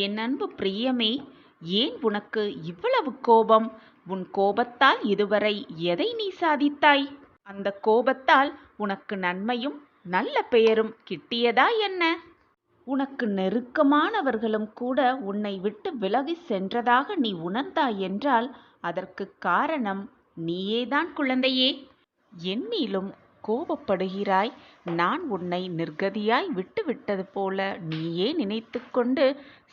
என் அன்பு பிரியமே, ஏன் உனக்கு இவ்வளவு கோபம்? உன் கோபத்தால் இதுவரை எதை நீ சாதித்தாய்? அந்த கோபத்தால் உனக்கு நன்மையும் நல்ல பெயரும் கிட்டியதா என்ன? உனக்கு நெருக்கமானவர்களும் கூட உன்னை விட்டு விலகி சென்றதாக நீ உணர்ந்தாய் என்றால் அதற்கு காரணம் நீயேதான் குழந்தையே. என்னிலும் கோபப்படுகிறாய். நான் உன்னை நிர்கதியாய் விட்டுவிட்டது போல நீயே நினைத்து கொண்டு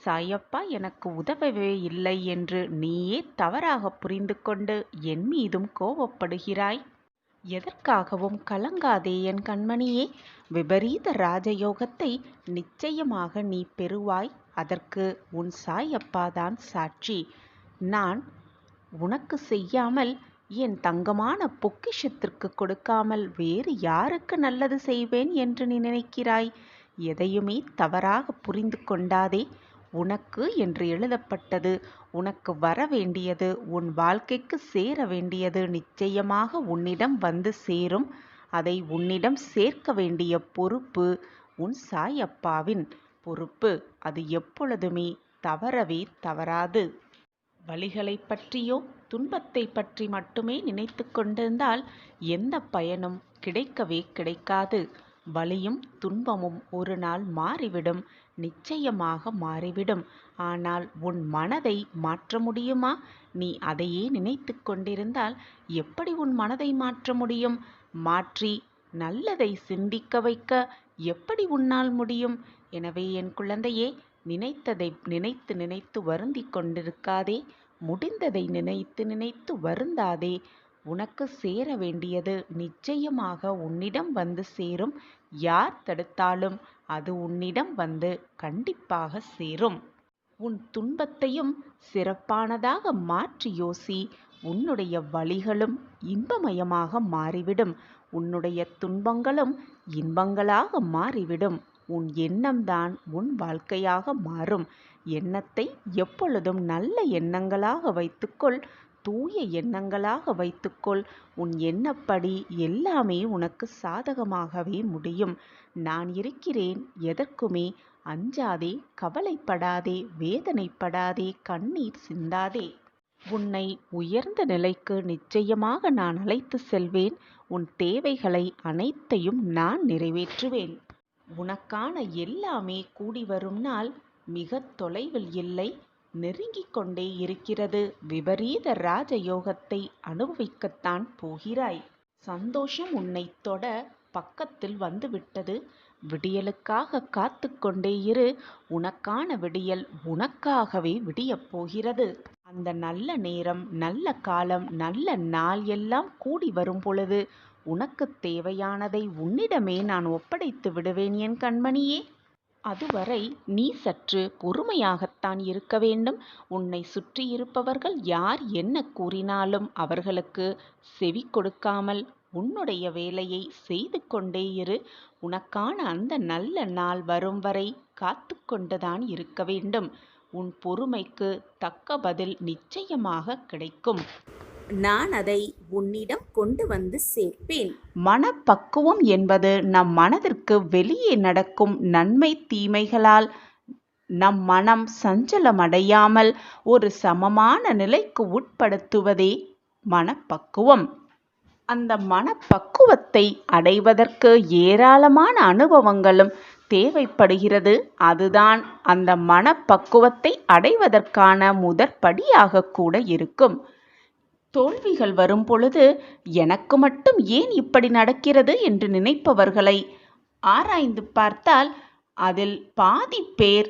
சாயப்பா எனக்கு உதவவே இல்லை என்று நீயே தவறாக புரிந்து கொண்டு என் மீதும் கோபப்படுகிறாய். எதற்காகவும் கலங்காதே என் கண்மணியே. விபரீத ராஜயோகத்தை நிச்சயமாக நீ பெறுவாய். அதற்கு உன் சாயப்பாதான் சாட்சி. நான் உனக்கு செய்யாமல் என் தங்கமான பொக்கிஷத்திற்கு கொடுக்காமல் வேறு யாருக்கு நல்லது செய்வேன் என்று நீ நினைக்கிறாய்? எதையுமே தவறாக புரிந்து கொண்டாதே. உனக்கு என்று எழுதப்பட்டது, உனக்கு வர வேண்டியது, உன் வாழ்க்கைக்கு சேர வேண்டியது நிச்சயமாக உன்னிடம் வந்து சேரும். அதை உன்னிடம் சேர்க்க வேண்டிய பொறுப்பு உன் சாயப்பாவின் பொறுப்பு. அது எப்பொழுதுமே தவறவே தவறாது. வலிகளை பற்றியோ துன்பத்தை பற்றி மட்டுமே நினைத்து கொண்டிருந்தால் எந்த பயனும் கிடைக்கவே கிடைக்காது. வலியும் துன்பமும் ஒரு நாள் மாறிவிடும், நிச்சயமாக மாறிவிடும். ஆனால் உன் மனதை மாற்ற முடியுமா? நீ அதையே நினைத்து கொண்டிருந்தால் எப்படி உன் மனதை மாற்ற முடியும்? மாற்றி நல்லதை சிந்திக்க வைக்க எப்படி உன்னால் முடியும்? எனவே என் குழந்தையே, நினைத்ததை நினைத்து நினைத்து வருந்தி கொண்டிருக்காதே. முடிந்ததை நினைத்து நினைத்து வருந்தாதே. உனக்கு சேர வேண்டியது நிச்சயமாக உன்னிடம் வந்து சேரும். யார் தடுத்தாலும் அது உன்னிடம் வந்து கண்டிப்பாக சேரும். உன் துன்பத்தையும் சிறப்பானதாக மாற்றி யோசி. உன்னுடைய வலிகளும் இன்பமயமாக மாறிவிடும். உன்னுடைய துன்பங்களும் இன்பங்களாக மாறிவிடும். உன் எண்ணம்தான் உன் வாழ்க்கையாக மாறும். எண்ணத்தை எப்பொழுதும் நல்ல எண்ணங்களாக வைத்துக்கொள். தூய எண்ணங்களாக வைத்துக்கொள். உன் எண்ணப்படி எல்லாமே உனக்கு சாதகமாகவே முடியும். நான் இருக்கிறேன். எதற்குமே அஞ்சாதே, கவலைப்படாதே, வேதனைப்படாதே, கண்ணீர் சிந்தாதே. உன்னை உயர்ந்த நிலைக்கு நிச்சயமாக நான் அழைத்து செல்வேன். உன் தேவைகளை அனைத்தையும் நான் நிறைவேற்றுவேன். உனக்கான எல்லாமே கூடி வரும் நாள் மிக தொலைவில் இல்லை, நெருங்கிக் கொண்டே இருக்கிறது. விபரீத ராஜயோகத்தை அனுபவிக்கத்தான் போகிறாய். சந்தோஷம் உன்னை தொட பக்கத்தில் வந்துவிட்டது. விடியலுக்காக காத்து கொண்டே இரு. உனக்கான விடியல் உனக்காகவே விடியப் போகிறது. அந்த நல்ல நேரம், நல்ல காலம், நல்ல நாள் எல்லாம் கூடி வரும் பொழுது உனக்கு தேவையானதை உன்னிடமே நான் ஒப்படைத்து விடுவேன் என் கண்மணியே. அதுவரை நீ சற்று பொறுமையாகத்தான் இருக்க வேண்டும். உன்னை சுற்றி இருப்பவர்கள் யார் என்ன கூறினாலும் அவர்களுக்கு செவி கொடுக்காமல் உன்னுடைய வேலையை செய்து கொண்டே இரு. உனக்கான அந்த நல்ல நாள் வரும் வரை காத்து கொண்டுதான் இருக்க வேண்டும். உன் பொறுமைக்கு தக்க பதில் நிச்சயமாக கிடைக்கும். நான் அதை உன்னிடம் கொண்டு வந்து சேர்ப்பேன். மனப்பக்குவம் என்பது நம் மனதிற்கு வெளியே நடக்கும் நன்மை தீமைகளால் நம் மனம் சஞ்சலமடையாமல் ஒரு சமமான நிலைக்கு உட்படுத்துவதே மனப்பக்குவம். அந்த மனப்பக்குவத்தை அடைவதற்கு ஏராளமான அனுபவங்களும் தேவைப்படுகிறது. அதுதான் அந்த மனப்பக்குவத்தை அடைவதற்கான முதற்படியாக கூட இருக்கும். தோல்விகள் வரும் பொழுது எனக்கு மட்டும் ஏன் இப்படி நடக்கிறது என்று நினைப்பவர்களை ஆராய்ந்து பார்த்தால் அதில் பாதி பேர்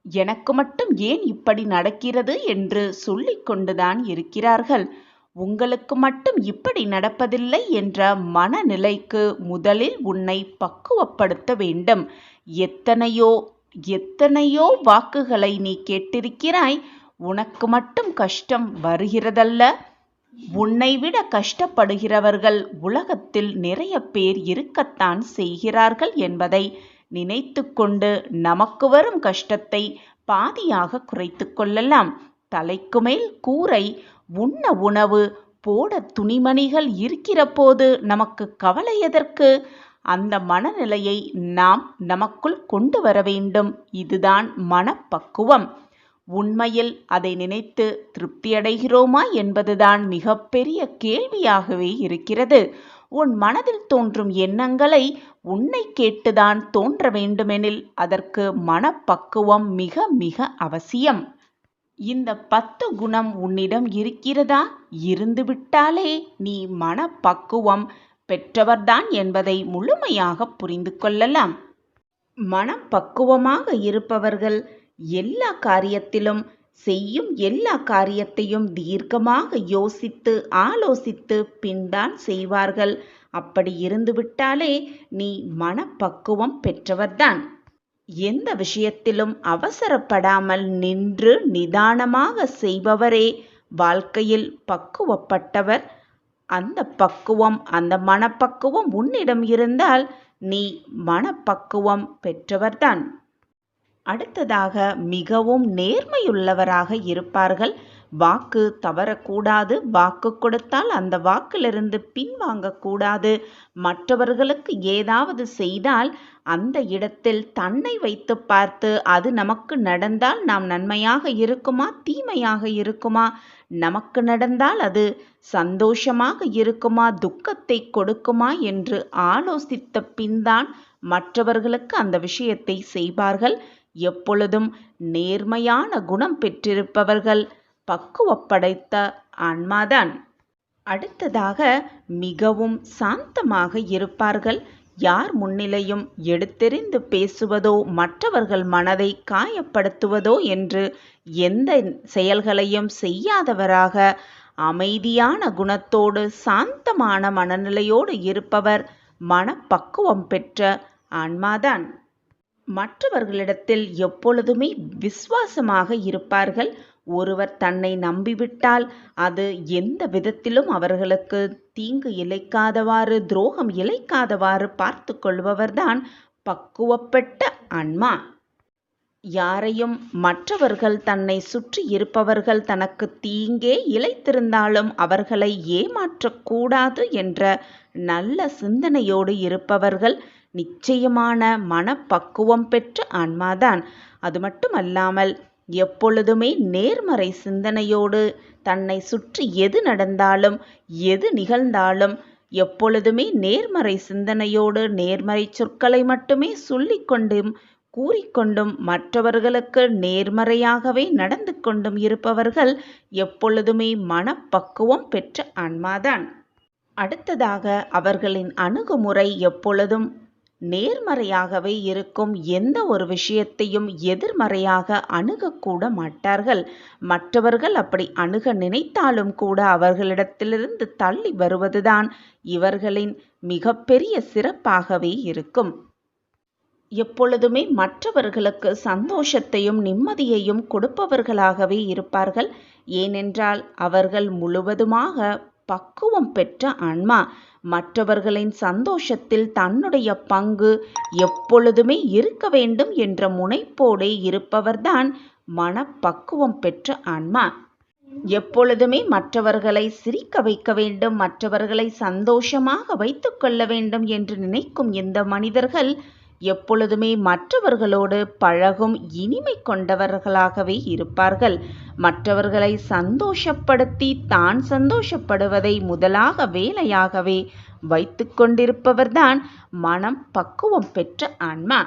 எனக்கு மட்டும் ஏன் இப்படி நடக்கிறது என்று சொல்லிக் கொண்டுதான் இருக்கிறார்கள். உங்களுக்கு மட்டும் இப்படி நடப்பதில்லை என்ற மனநிலைக்கு முதலில் உன்னை பக்குவப்படுத்த வேண்டும். எத்தனையோ எத்தனையோ வாக்குகளை நீ கேட்டிருக்கிறாய். உனக்கு மட்டும் கஷ்டம் வருகிறதல்ல, உன்னை விட கஷ்டப்படுகிறவர்கள் உலகத்தில் நிறைய பேர் இருக்கத்தான் செய்கிறார்கள் என்பதை நினைத்து கொண்டு நமக்கு வரும் கஷ்டத்தை பாதியாக குறைத்து கொள்ளலாம். தலைக்கு மேல் கூரை, உண்ண உணவு, போட துணிமணிகள் இருக்கிற போது நமக்கு கவலை எதற்கு? அந்த மனநிலையை நாம் நமக்குள் கொண்டு வர வேண்டும். இதுதான் மனப்பக்குவம். உண்மையில் அதை நினைத்து திருப்தியடைகிறோமா என்பதுதான் மிகப்பெரிய கேள்வியாகவே இருக்கிறது. உன் மனதில் தோன்றும் எண்ணங்களை உன்னை கேட்டுதான் தோன்ற வேண்டுமெனில் அதற்கு மனப்பக்குவம் மிக மிக அவசியம். இந்த 10 குணம் உன்னிடம் இருக்கிறதா? இருந்துவிட்டாலே நீ மனப்பக்குவம் பெற்றவர்தான் என்பதை முழுமையாக புரிந்து கொள்ளலாம். மனப்பக்குவமாக இருப்பவர்கள் எல்லா காரியத்திலும் செய்யும் எல்லா காரியத்தையும் தீர்க்கமாக யோசித்து ஆலோசித்து பின்தான் செய்வார்கள். அப்படி இருந்துவிட்டாலே நீ மனப்பக்குவம் பெற்றவர்தான். எந்த விஷயத்திலும் அவசரப்படாமல் நின்று நிதானமாக செய்பவரே வாழ்க்கையில் பக்குவப்பட்டவர். அந்த பக்குவம், அந்த மனப்பக்குவம் உன்னிடம் இருந்தால் நீ மனப்பக்குவம் பெற்றவர்தான். அடுத்ததாக மிகவும் நேர்மையுள்ளவராக இருப்பார்கள். வாக்கு தவறக்கூடாது. வாக்கு கொடுத்தால் அந்த வாக்கிலிருந்து பின்வாங்கக்கூடாது. மற்றவர்களுக்கு ஏதாவது செய்தால் அந்த இடத்தில் தன்னை வைத்து பார்த்து அது நமக்கு நடந்தால் நாம் நன்மையாக இருக்குமா தீமையாக இருக்குமா, நமக்கு நடந்தால் அது சந்தோஷமாக இருக்குமா துக்கத்தை கொடுக்குமா என்று ஆலோசித்த பின்தான் மற்றவர்களுக்கு அந்த விஷயத்தை செய்வார்கள். எப்பொழுதும் நேர்மையான குணம் பெற்றிருப்பவர்கள் பக்குவப்படைத்த ஆன்மாதான். அடுத்ததாக மிகவும் சாந்தமாக இருப்பார்கள். யார் முன்னிலையும் எடுத்தெறிந்து பேசுவதோ மற்றவர்கள் மனதை காயப்படுத்துவதோ என்று எந்த செயல்களையும் செய்யாதவராக அமைதியான குணத்தோடு சாந்தமான மனநிலையோடு இருப்பவர் மனப்பக்குவம் பெற்ற ஆன்மாதான். மற்றவர்களிடத்தில் எப்பொழுதுமே விசுவாசமாக இருப்பார்கள். ஒருவர் தன்னை நம்பிவிட்டால் அது எந்த விதத்திலும் அவர்களுக்கு தீங்கு இழைக்காதவாறு துரோகம் இழைக்காதவாறு பார்த்து கொள்பவர்தான் பக்குவப்பட்ட ஆன்மா. யாரையும் மற்றவர்கள் தன்னை சுற்றி இருப்பவர்கள் தனக்கு தீங்கே இழைத்திருந்தாலும் அவர்களை ஏமாற்றக்கூடாது என்ற நல்ல சிந்தனையோடு இருப்பவர்கள் நிச்சயமான மனப்பக்குவம் பெற்ற ஆன்மாதான். அது மட்டுமல்லாமல் எப்பொழுதுமே நேர்மறை சிந்தனையோடு தன்னை சுற்றி எது நடந்தாலும் எது நிகழ்ந்தாலும் எப்பொழுதுமே நேர்மறை சிந்தனையோடு நேர்மறை சொற்களை மட்டுமே சொல்லிக்கொண்டும் கூறிக்கொண்டும் மற்றவர்களுக்கு நேர்மறையாகவே நடந்து கொண்டும் இருப்பவர்கள் எப்பொழுதுமே மனப்பக்குவம் பெற்ற ஆன்மாதான். அடுத்ததாக அவர்களின் அணுகுமுறை எப்பொழுதும் நேர்மறையாகவே இருக்கும். எந்த ஒரு விஷயத்தையும் எதிர்மறையாக அணுகக்கூட மாட்டார்கள். மற்றவர்கள் அப்படி அணுக நினைத்தாலும் கூட அவர்களிடத்திலிருந்து தள்ளி வருவதுதான் இவர்களின் மிகப்பெரிய சிறப்பாகவே இருக்கும். எப்பொழுதுமே மற்றவர்களுக்கு சந்தோஷத்தையும் நிம்மதியையும் கொடுப்பவர்களாகவே இருப்பார்கள். ஏனென்றால் அவர்கள் முழுவதுமாக பக்குவம் பெற்ற ஆன்மா. மற்றவர்களின் சந்தோஷத்தில் தன்னுடைய பங்கு எப்பொழுதுமே இருக்க வேண்டும் என்ற முனைப்போடே இருப்பவர்தான் மனப்பக்குவம் பெற்ற ஆன்மா. எப்பொழுதுமே மற்றவர்களை சிரிக்க வைக்க வேண்டும், மற்றவர்களை சந்தோஷமாக வைத்து கொள்ள வேண்டும் என்று நினைக்கும் இந்த மனிதர்கள் எப்பொழுதுமே மற்றவர்களோடு பழகும் இனிமை கொண்டவர்களாகவே இருப்பார்கள். மற்றவர்களை சந்தோஷப்படுத்தி தான் சந்தோஷப்படுவதை முதலாக வேலையாகவே வைத்து கொண்டிருப்பவர்தான் மனம் பக்குவம் பெற்ற ஆன்மா.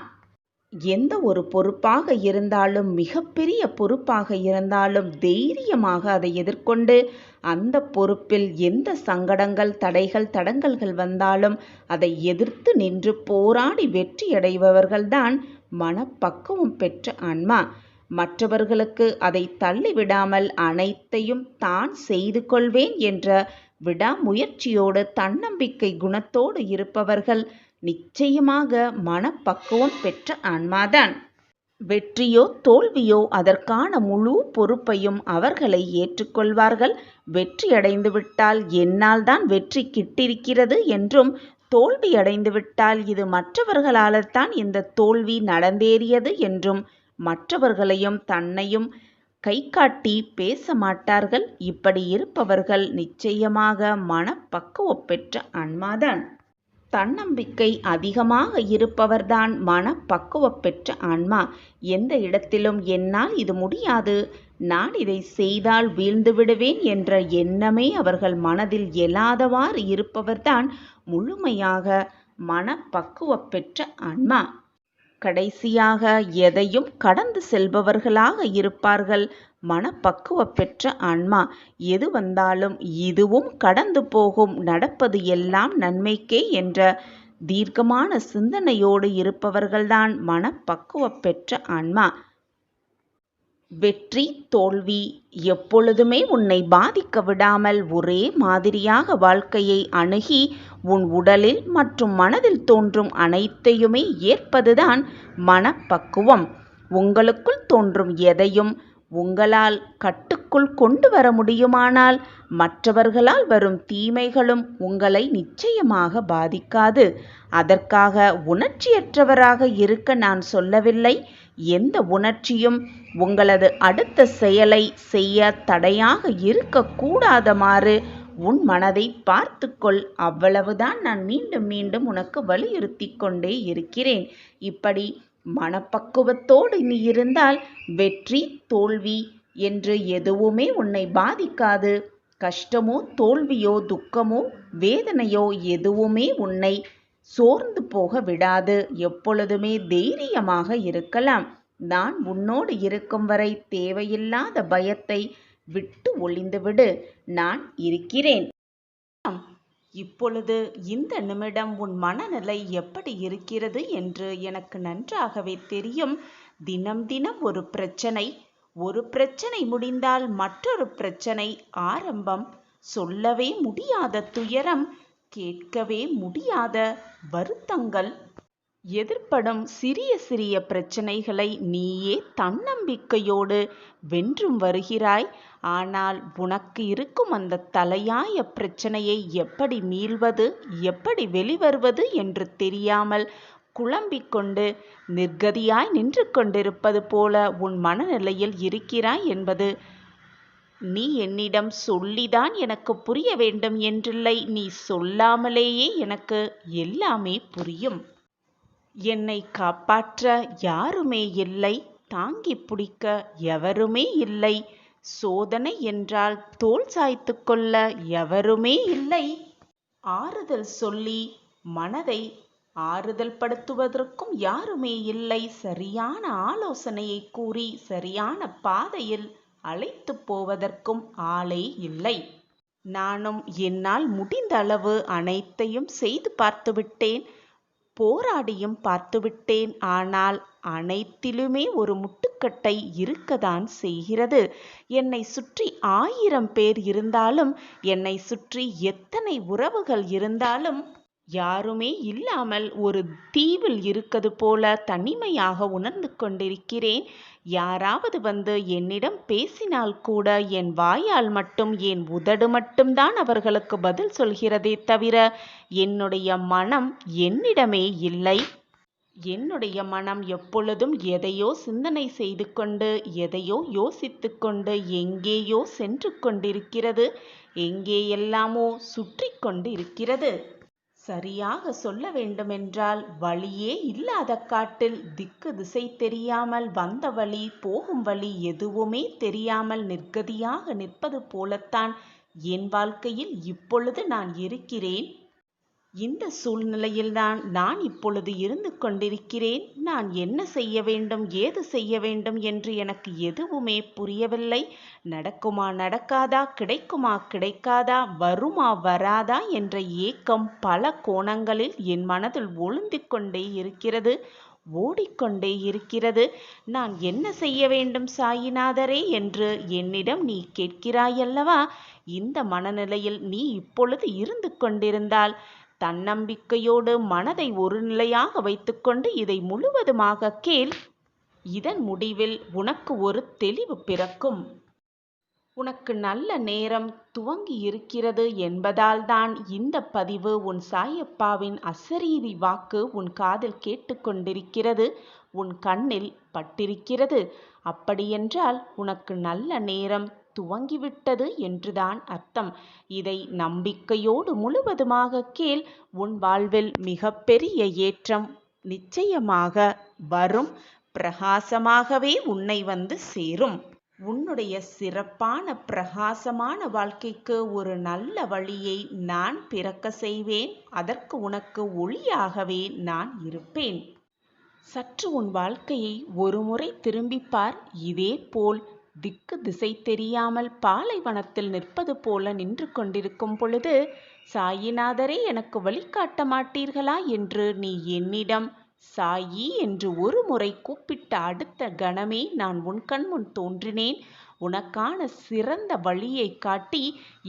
எந்த ஒரு பொறுப்பாக இருந்தாலும் மிகப்பெரிய பொறுப்பாக இருந்தாலும் தைரியமாக அதை எதிர்கொண்டு அந்த பொறுப்பில் எந்த சங்கடங்கள் தடைகள் தடங்கல்கள் வந்தாலும் அதை எதிர்த்து நின்று போராடி வெற்றியடைபவர்கள்தான் மனப்பக்குவம் பெற்ற ஆன்மா. மற்றவர்களுக்கு அதை தள்ளிவிடாமல் அனைத்தையும் தான் செய்து கொள்வேன் என்ற விடாமுயற்சியோடு தன்னம்பிக்கை குணத்தோடு இருப்பவர்கள் நிச்சயமாக மனப்பக்குவம் பெற்ற ஆன்மாதான். வெற்றியோ தோல்வியோ அதற்கான முழு பொறுப்பையும் அவர்களை ஏற்றுக்கொள்வார்கள். வெற்றியடைந்து விட்டால் என்னால் தான் வெற்றி கிட்டிருக்கிறது என்றும், தோல்வி அடைந்து விட்டால் இது மற்றவர்களால் தான் இந்த தோல்வி நடந்தேறியது என்றும் மற்றவர்களையும் தன்னையும் கை காட்டி பேச மாட்டார்கள். இப்படி இருப்பவர்கள் நிச்சயமாக மனப்பக்குவம் பெற்ற ஆன்மாதான். தன்னம்பிக்கை அதிகமாக இருப்பவர்தான் மனப்பக்குவம் பெற்ற ஆன்மா. எந்த இடத்திலும் என்னால் இது முடியாது, நான் இதை செய்தால் வீழ்ந்து விடுவேன் என்ற எண்ணமே அவர்கள் மனதில் எழாதவாறு இருப்பவர்தான் முழுமையாக மனப்பக்குவம் பெற்ற ஆன்மா. கடைசியாக எதையும் கடந்து செல்பவர்களாக இருப்பார்கள் மனப்பக்குவம் பெற்ற ஆன்மா. எது வந்தாலும் இதுவும் கடந்து போகும், நடப்பது எல்லாம் நன்மைக்கே என்ற தீர்க்கமான சிந்தனையோடு இருப்பவர்கள்தான் மனப்பக்குவம் பெற்ற ஆன்மா. வெற்றி தோல்வி எப்பொழுதுமே உன்னை பாதிக்க விடாமல் ஒரே மாதிரியாக வாழ்க்கையை அணுகி உன் உடலில் மற்றும் மனதில் தோன்றும் அனைத்தையுமே ஏற்பதுதான் மனப்பக்குவம். உங்களுக்குள் தோன்றும் எதையும் உங்களால் கட்டுக்குள் கொண்டு வர முடியுமானால் மற்றவர்களால் வரும் தீமைகளும் உங்களை நிச்சயமாக பாதிக்காது. அதற்காக உணர்ச்சியற்றவராக இருக்க நான் சொல்லவில்லை. எந்த உணர்ச்சியும் உங்களது அடுத்த செயலை செய்ய தடையாக இருக்கக்கூடாதமாறு உன் மனதை பார்த்துக்கொள். அவ்வளவுதான் நான் மீண்டும் மீண்டும் உனக்கு வலியுறுத்தி கொண்டே இருக்கிறேன். இப்படி மனப்பக்குவத்தோடு நீ இருந்தால் வெற்றி தோல்வி என்று எதுவுமே உன்னை பாதிக்காது. கஷ்டமோ தோல்வியோ துக்கமோ வேதனையோ எதுவுமே உன்னை சோர்ந்து போக விடாது. எப்பொழுதுமே தைரியமாக இருக்கலாம். நான் உன்னோடு இருக்கும் வரை தேவையில்லாத பயத்தை விட்டு ஒளிந்துவிடு. நான் இருக்கிறேன். இப்பொழுது இந்த நிமிடம் உன் மனநிலை எப்படி இருக்கிறது என்று எனக்கு நன்றாகவே தெரியும். தினம் தினம் ஒரு பிரச்சனை முடிந்தால் மற்றொரு பிரச்சனை ஆரம்பம். சொல்லவே முடியாத துயரம், கேட்கவே முடியாத வருத்தங்கள். எதிர்ப்படும் சிறிய சிறிய பிரச்சனைகளை நீயே தன்னம்பிக்கையோடு வென்றும் வருகிறாய். ஆனால் உனக்கு இருக்கும் அந்த தலையாய பிரச்சனையை எப்படி மீள்வது, எப்படி வெளிவருவது என்று தெரியாமல் குழம்பிக் கொண்டு நிர்கதியாய் நின்று கொண்டிருப்பது போல உன் மனநிலையில் இருக்கிறாய் என்பது நீ என்னிடம் சொல்லிதான் எனக்கு புரிய வேண்டும் என்றில்லை. நீ சொல்லாமலேயே எனக்கு எல்லாமே புரியும். என்னை காப்பாற்ற யாருமே இல்லை, தாங்கி பிடிக்க எவருமே இல்லை. சோதனை என்றால் தோள் சாய்த்து கொள்ள எவருமே இல்லை. ஆறுதல் சொல்லி மனதை ஆறுதல் படுத்துவதற்கும் யாருமே இல்லை. சரியான ஆலோசனையை கூறி சரியான பாதையில் அழைத்து போவதற்கும் ஆளே இல்லை. நானும் என்னால் முடிந்த அளவு அனைத்தையும் செய்து பார்த்துவிட்டேன், போராடியும் பார்த்துவிட்டேன். ஆனால் அனைத்திலுமே ஒரு முட்டுக்கட்டை இருக்கத்தான் செய்கிறது. என்னை சுற்றி 1000 பேர் இருந்தாலும், என்னை சுற்றி எத்தனை உறவுகள் இருந்தாலும், யாருமே இல்லாமல் ஒரு தீவில் இருக்கிறது போல தனிமையாக உணர்ந்து கொண்டிருக்கிறேன். யாராவது வந்து என்னிடம் பேசினால் கூட என் வாயால் மட்டும், என் உதடு மட்டும்தான் அவர்களுக்கு பதில் சொல்கிறதே தவிர என்னுடைய மனம் என்னிடமே இல்லை. என்னுடைய மனம் எப்பொழுதும் எதையோ சிந்தனை செய்து கொண்டு, எதையோ யோசித்து கொண்டு எங்கேயோ சென்று கொண்டிருக்கிறது. எங்கே எல்லாமோ சுற்றி கொண்டு இருக்கிறது. சரியாக சொல்ல வேண்டுமென்றால் வழியே இல்லாத காட்டில் திக்கு திசை தெரியாமல், வந்த வழி போகும் வழி எதுவுமே தெரியாமல் நிர்கதியாக நிற்பது போலத்தான் என் வாழ்க்கையில் இப்பொழுது நான் இருக்கிறேன். இந்த சூழ்நிலையில்தான் நான் இப்பொழுது இருந்து கொண்டிருக்கிறேன். நான் என்ன செய்ய வேண்டும், ஏது செய்ய வேண்டும் என்று எனக்கு எதுவுமே புரியவில்லை. நடக்குமா நடக்காதா, கிடைக்குமா கிடைக்காதா, வருமா வராதா என்ற ஏக்கம் பல கோணங்களில் என் மனதில் ஒளிந்து கொண்டே இருக்கிறது, ஓடிக்கொண்டே இருக்கிறது. நான் என்ன செய்ய வேண்டும் சாயிநாதரே என்று என்னிடம் நீ கேட்கிறாயல்லவா? இந்த மனநிலையில் நீ இப்பொழுது இருந்து கொண்டிருந்தால் தன்னம்பிக்கையோடு மனதை ஒரு நிலையாக வைத்துக்கொண்டு இதை முழுவதுமாக கேள். இதன் முடிவில் உனக்கு ஒரு தெளிவு பிறக்கும். உனக்கு நல்ல நேரம் துவங்கி இருக்கிறது என்பதால் தான் இந்த பதிவு, உன் சாயப்பாவின் அசரீரி வாக்கு உன் காதில் கேட்டுக்கொண்டிருக்கிறது, உன் கண்ணில் பட்டிருக்கிறது. அப்படியென்றால் உனக்கு நல்ல நேரம் துவங்கிவிட்டது என்றுதான் அர்த்தம். இதை நம்பிக்கையோடு முழுவதுமாக கேள். உன் வாழ்வில் மிகப்பெரிய ஏற்றம் நிச்சயமாக வரும். பிரகாசமாகவே உன்னை வந்து சேரும். உன்னுடைய சிறப்பான பிரகாசமான வாழ்க்கைக்கு ஒரு நல்ல வழியை நான் பிறக்க செய்வேன். அதற்கு உனக்கு ஒளியாகவே நான் இருப்பேன். சற்று உன் வாழ்க்கையை ஒருமுறை திரும்பிப்பார். இதே போல் திக்கு திசை தெரியாமல் பாலைவனத்தில் நிற்பது போல நின்று கொண்டிருக்கும் பொழுது, சாயிநாதரே எனக்கு வழிகாட்ட மாட்டீர்களா என்று நீ என்னிடம் சாயி என்று ஒரு முறை கூப்பிட்ட அடுத்த கணமே நான் உன் கண்முன் தோன்றினேன். உனக்கான சிறந்த வழியை காட்டி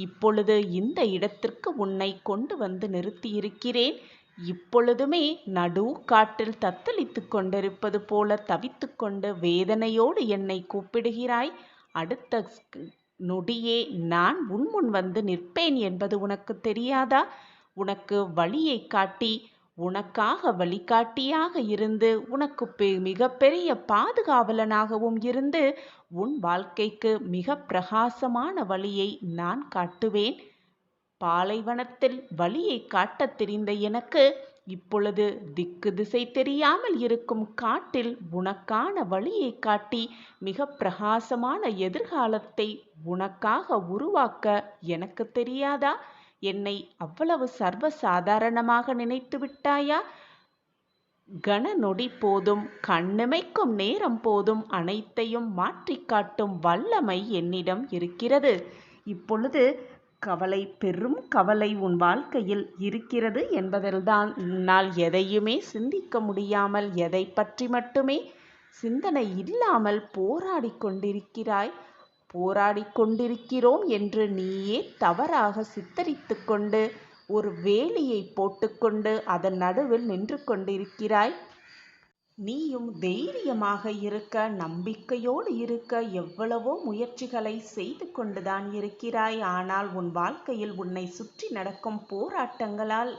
இப்பொழுது இந்த இடத்திற்கு உன்னை கொண்டு வந்து நிறுத்தியிருக்கிறேன். இப்பொழுதுமே நடு காட்டில் தத்தளித்து கொண்டிருப்பது போல தவித்து கொண்டு வேதனையோடு என்னை கூப்பிடுகிறாய். அடுத்த நொடியே நான் உன்முன் வந்து நிற்பேன் என்பது உனக்கு தெரியாதா? உனக்கு வழியை காட்டி, உனக்காக வழிகாட்டியாக இருந்து, உனக்கு மிகப்பெரிய பாதுகாவலனாகவும் இருந்து, உன் வாழ்க்கைக்கு மிக பிரகாசமான வழியை நான் காட்டுவேன். பாலைவனத்தில் வழியை காட்டத் தெரிந்த எனக்கு இப்பொழுது திக்கு திசை தெரியாமல் இருக்கும் காட்டில் உனக்கான வழியை காட்டி மிக பிரகாசமான எதிர்காலத்தை உனக்காக உருவாக்க எனக்கு தெரியாதா? என்னை அவ்வளவு சர்வசாதாரணமாக நினைத்து விட்டாயா? கன நொடி போதும், கண்ணிமைக்கும் நேரம் போதும் அனைத்தையும் மாற்றி காட்டும் வல்லமை என்னிடம் இருக்கிறது. இப்பொழுது கவலை, பெரும் கவலை உன் வாழ்க்கையில் இருக்கிறது என்பதில்தான் உன்னால் எதையுமே சிந்திக்க முடியாமல், எதை பற்றி மட்டுமே சிந்தனை இல்லாமல் போராடி கொண்டிருக்கிறாய். போராடி கொண்டிருக்கிறோம் என்று நீயே தவறாக சித்தரித்து கொண்டு ஒரு வேலியை போட்டுக்கொண்டு அதன் நடுவில் நின்று கொண்டிருக்கிறாய். நீயும் தைரியமாக இருக்க, நம்பிக்கையோடு இருக்க எவ்வளவோ முயற்சிகளை செய்து கொண்டுதான் இருக்கிறாய். ஆனால் உன் வாழ்க்கையில் உன்னை சுற்றி நடக்கும் போராட்டங்களால்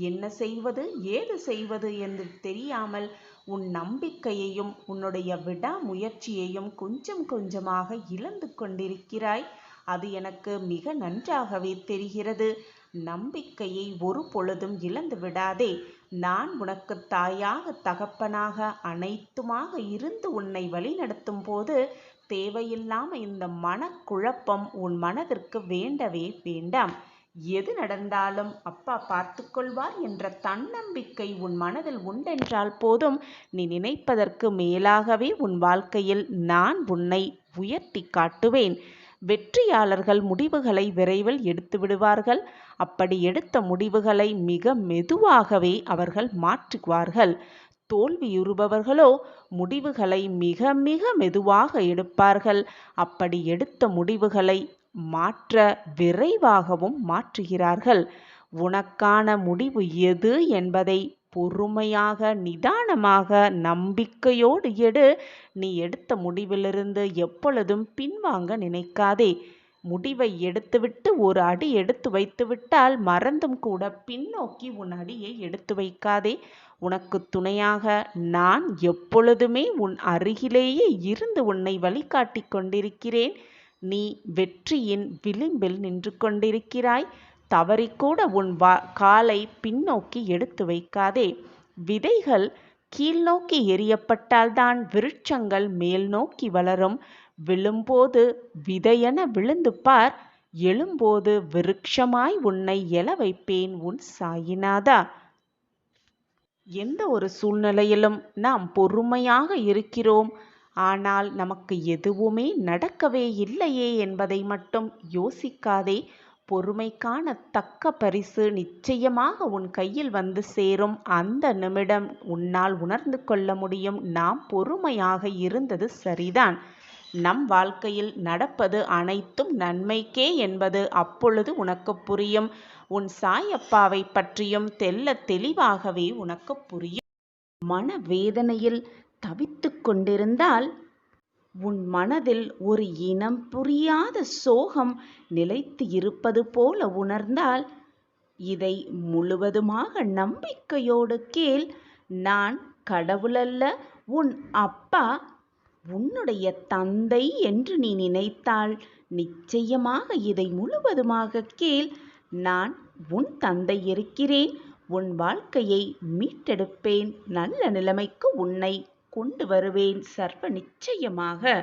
என்ன செய்வது, ஏது செய்வது என்று தெரியாமல் உன் நம்பிக்கையையும் உன்னுடைய விடாமுயற்சியையும் கொஞ்சம் கொஞ்சமாக இழந்து கொண்டிருக்கிறாய். அது எனக்கு மிக நன்றாகவே தெரிகிறது. நம்பிக்கையை ஒரு பொழுதும் இழந்து விடாதே. நான் உனக்கு தாயாக, தகப்பனாக, அனைத்துமாக இருந்து உன்னை வழிநடத்தும் போது தேவையில்லாமல் இந்த மனக்குழப்பம் உன் மனதிற்கு வேண்டவே வேண்டாம். எது நடந்தாலும் அப்பா பார்த்து கொள்வார் என்ற தன்னம்பிக்கை உன் மனதில் உண்டென்றால் போதும். நீ நினைப்பதற்கு மேலாகவே உன் வாழ்க்கையில் நான் உன்னை உயர்த்தி காட்டுவேன். வெற்றியாளர்கள் முடிவுகளை விரைவில் எடுத்து விடுவார்கள். அப்படி எடுத்த முடிவுகளை மிக மெதுவாகவே அவர்கள் மாற்றுவார்கள். தோல்வியுறுபவர்களோ முடிவுகளை மிக மிக மெதுவாக எடுப்பார்கள். அப்படி எடுத்த முடிவுகளை மாற்ற விரைவாகவும் மாற்றுகிறார்கள். உனக்கான முடிவு எது என்பதை பொறுமையாக, நிதானமாக, நம்பிக்கையோடு எடு. நீ எடுத்த முடிவிலிருந்து எப்பொழுதும் பின்வாங்க நினைக்காதே. முடிவை எடுத்துவிட்டு ஒரு அடி எடுத்து வைத்துவிட்டால் மறந்தும் கூட பின்னோக்கி உன் அடியை எடுத்து வைக்காதே. உனக்கு துணையாக நான் எப்பொழுதுமே உன் அருகிலேயே இருந்து உன்னை வழிகாட்டி கொண்டிருக்கிறேன். நீ வெற்றியின் விளிம்பில் நின்று கொண்டிருக்கிறாய். தவறிக்கூட உன் காலை பின்னோக்கி எடுத்து வைக்காதே. விதைகள் கீழ்நோக்கி எறியப்பட்டால்தான் விருட்சங்கள் மேல் நோக்கி வளரும். விழும்போது விதையென விழுந்து பார், எழும்போது விருட்சமாய் உன்னை எழ வைப்பேன் உன் சாயிநாதா. எந்த ஒரு சூழ்நிலையிலும் நாம் பொறுமையாக இருக்கிறோம். ஆனால் நமக்கு எதுவுமே நடக்கவே இல்லையே என்பதை மட்டும் யோசிக்காதே. பொறுமைக்கான தக்க பரிசு நிச்சயமாக உன் கையில் வந்து சேரும். அந்த நிமிடம் உன்னால் உணர்ந்து கொள்ள முடியும், நாம் பொறுமையாக இருந்தது சரிதான். நம் வாழ்க்கையில் நடப்பது அனைத்தும் நன்மைக்கே என்பது அப்பொழுது உனக்கு புரியும். உன் சாயப்பாவை பற்றியும் தெளிவாகவே உனக்கு புரியும். மனவேதனையில் தவித்து கொண்டிருந்தால் உன் மனதில் ஒரு இனம் புரியாத சோகம் நிலைத்து இருப்பது போல உணர்ந்தால் இதை முழுவதுமாக நம்பிக்கையோடு கேள். நான் கடவுளல்ல, உன் அப்பா. உன்னுடைய தந்தை என்று நீ நினைத்தால் நிச்சயமாக இதை முழுவதுமாக கேள். நான் உன் தந்தை இருக்கிறேன். உன் வாழ்க்கையை மீட்டெடுப்பேன். நல்ல நிலைமைக்கு உன்னை கொண்டு வருவேன் சர்வ நிச்சயமாக.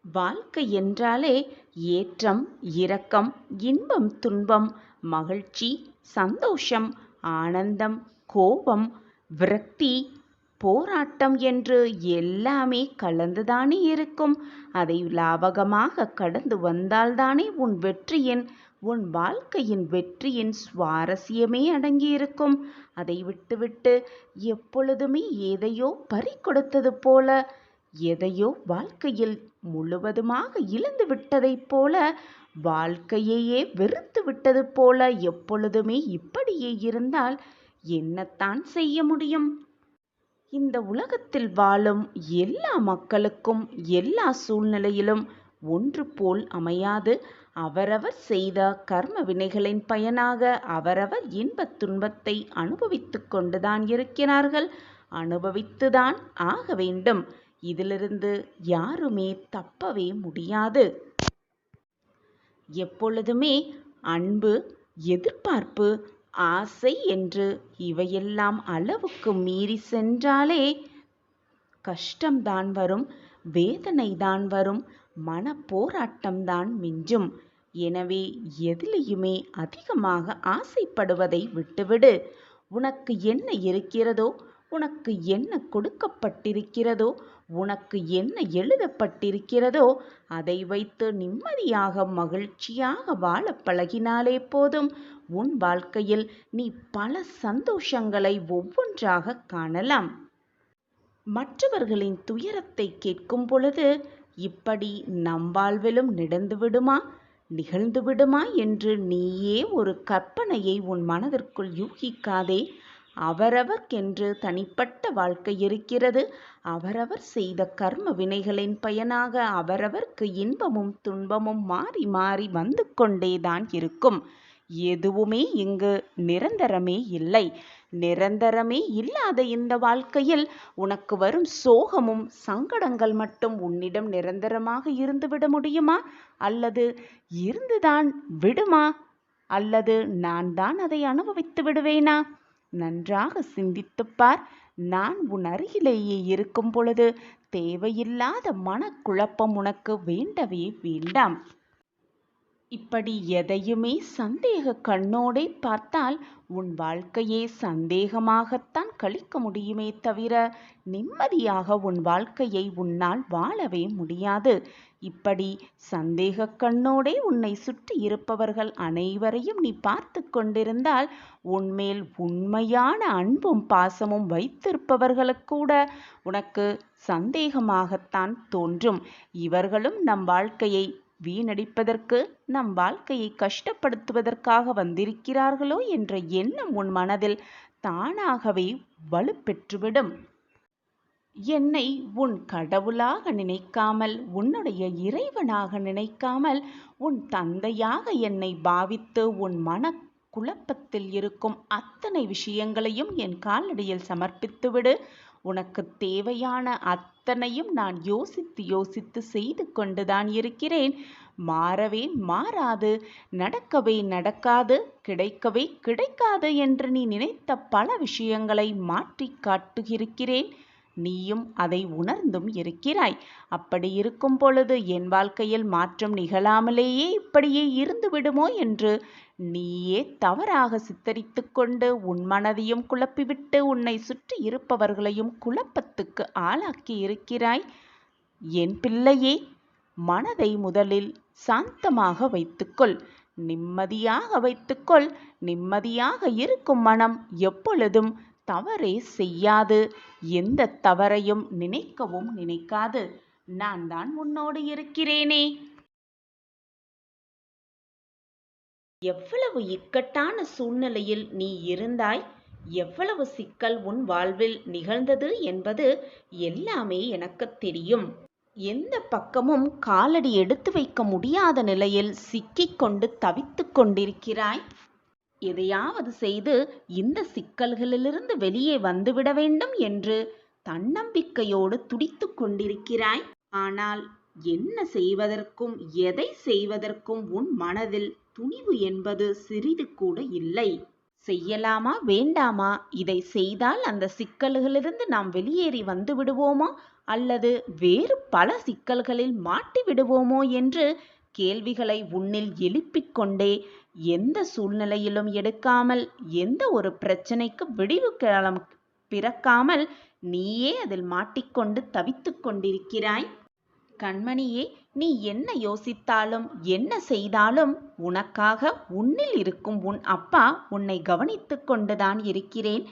வாழ்க்கை என்றாலே ஏற்றம், இரக்கம், இன்பம், துன்பம், மகிழ்ச்சி, சந்தோஷம், ஆனந்தம், கோபம், விரக்தி, போராட்டம் என்று எல்லாமே கலந்துதானே இருக்கும். அதை லாவகமாக கடந்து வந்தால்தானே உன் வாழ்க்கையின் வெற்றியின் சுவாரஸ்யமே அடங்கியிருக்கும். அதை விட்டுவிட்டு எப்பொழுதுமே எதையோ பறிகொடுத்தது போல, எதையோ வாழ்க்கையில் முழுவதுமாக இழந்து விட்டதைப் போல, வாழ்க்கையையே வெறுத்து விட்டது போல எப்பொழுதுமே இப்படியே இருந்தால் என்னத்தான் செய்ய முடியும்? இந்த உலகத்தில் வாழும் எல்லா மக்களுக்கும் எல்லா சூழ்நிலையிலும் ஒன்று போல் அமையாது. அவரவர் செய்த கர்ம வினைகளின் பயனாக அவரவர் இன்பத் துன்பத்தை அனுபவித்து கொண்டுதான் இருக்கிறார்கள். அனுபவித்துதான் ஆக வேண்டும். இதிலிருந்து யாருமே தப்பவே முடியாது. எப்பொழுதுமே அன்பு, எதிர்பார்ப்பு, ஆசை என்று இவையெல்லாம் அளவுக்கு மீறி சென்றாலே கஷ்டம்தான் வரும், வேதனைதான் வரும், மன போராட்டம்தான் மிஞ்சும். எனவே எதிலையுமே அதிகமாக ஆசைப்படுவதை விட்டுவிடு. உனக்கு என்ன இருக்கிறதோ, உனக்கு என்ன கொடுக்கப்பட்டிருக்கிறதோ, உனக்கு என்ன எழுதப்பட்டிருக்கிறதோ அதை வைத்து நிம்மதியாக மகிழ்ச்சியாக வாழ பழகினாலே போதும். உன் வாழ்க்கையில் நீ பல சந்தோஷங்களை ஒவ்வொன்றாக காணலாம். மற்றவர்களின் துயரத்தை கேட்கும் பொழுது இப்படி நம் வாழ்விலும் நிகழ்ந்து விடுமா என்று நீயே ஒரு கற்பனையை உன் மனதிற்குள் யூகிக்காதே. அவரவர்க்கென்று தனிப்பட்ட வாழ்க்கை இருக்கிறது. அவரவர் செய்த கர்ம வினைகளின் பயனாக அவரவர்க்கு இன்பமும் துன்பமும் மாறி மாறி வந்து கொண்டேதான் இருக்கும். எதுவுமே இங்கு நிரந்தரமே இல்லை. நிரந்தரமே இல்லாத இந்த வாழ்க்கையில் உனக்கு வரும் சோகமும் சங்கடங்கள் மட்டும் உன்னிடம் நிரந்தரமாக இருந்துவிட முடியுமா? அல்லது இருந்துதான் விடுமா? அல்லது நான் தான் அதை அனுபவித்து விடுவேனா? நன்றாக சிந்தித்துப்பார். நான் உன் அருகிலேயே இருக்கும் பொழுது தேவையில்லாத மனக்குழப்பம் உனக்கு வேண்டவே வேண்டாம். இப்படி எதையுமே சந்தேக கண்ணோடே பார்த்தால் உன் வாழ்க்கையே சந்தேகமாகத்தான் கழிக்க முடியுமே தவிர நிம்மதியாக உன் வாழ்க்கையை உன்னால் வாழவே முடியாது. இப்படி சந்தேக கண்ணோடே உன்னை சுற்றி இருப்பவர்கள் அனைவரையும் நீ பார்த்து கொண்டிருந்தால் உன்மேல் உண்மையான அன்பும் பாசமும் வைத்திருப்பவர்களுக்கு கூட உனக்கு சந்தேகமாகத்தான் தோன்றும். இவர்களும் நம் வாழ்க்கையை வீணடிப்பதற்கு, நம் வாழ்க்கையை கஷ்டப்படுத்துவதற்காக வந்திருக்கிறார்களோ என்ற எண்ணம் உன் மனதில் தானாகவே வலுப்பெற்றுவிடும். என்னை உன் கடவுளாக நினைக்காமல், உன்னுடைய இறைவனாக நினைக்காமல், உன் தந்தையாக என்னை பாவித்து உன் மன குழப்பத்தில் இருக்கும் அத்தனை விஷயங்களையும் என் காலடியில் சமர்ப்பித்துவிடு. உனக்கு தேவையான அத்தனையும் நான் யோசித்து யோசித்து செய்து கொண்டுதான் இருக்கிறேன். மாறவே மாறாது, நடக்கவே நடக்காது, கிடைக்கவே கிடைக்காது என்று நீ நினைத்த பல விஷயங்களை மாற்றி காட்டுகிறேன். நீயும் அதை உணர்ந்தும் இருக்கிறாய். அப்படி இருக்கும் பொழுது என் வாழ்க்கையில் மாற்றம் நிகழாமலேயே இப்படியே இருந்து விடுமோ என்று நீயே தவறாக சித்தரித்து கொண்டு உன் மனதையும் குழப்பிவிட்டு உன்னை சுற்றி இருப்பவர்களையும் குழப்பத்துக்கு ஆளாக்கி இருக்கிறாய். என் பிள்ளையே, மனதை முதலில் சாந்தமாக வைத்துக்கொள், நிம்மதியாக வைத்துக்கொள். நிம்மதியாக இருக்கும் மனம் எப்பொழுதும் தவறே செய்யாது, எந்த தவறையும் நினைக்கவும் நினைக்காது. நான் தான் உன்னோடு இருக்கிறேனே. எவ்வளவு இக்கட்டான சூழ்நிலையில் நீ இருந்தாய், எவ்வளவு சிக்கல் உன் வாழ்வில் நிகழ்ந்தது என்பது எல்லாமே எனக்கு தெரியும். எந்த பக்கமும் காலடி எடுத்து வைக்க முடியாத நிலையில் சிக்கிக்கொண்டு தவித்துக் கொண்டிருக்கிறாய். எதையாவது செய்து இந்த சிக்கல்களிலிருந்து வெளியே வந்துவிட வேண்டும் என்று தன்னம்பிக்கையோடு துடித்து கொண்டிருக்கிறாய். ஆனால் என்ன செய்வதற்கும் எதை செய்வதற்கும் உன் மனதில் துணிவு என்பது சிறிது கூட இல்லை. செய்யலாமா வேண்டாமா, இதை செய்தால் அந்த சிக்கல்களிலிருந்து நாம் வெளியேறி வந்து விடுவோமா அல்லது வேறு பல சிக்கல்களில் மாட்டி விடுவோமோ என்று கேள்விகளை உன்னில் எழுப்பிக் கொண்டே எந்த சூழ்நிலையிலும் எடுக்காமல், எந்த ஒரு பிரச்சனைக்கு விடிவு காலம் பிறக்காமல் நீயே அதில் மாட்டிக்கொண்டு தவித்துக் கொண்டிருக்கிறாய். கண்மணியே, நீ என்ன யோசித்தாலும் என்ன செய்தாலும் உனக்காக உன்னில் இருக்கும் உன் அப்பா உன்னை கவனித்துக் கொண்டுதான் இருக்கிறேன்.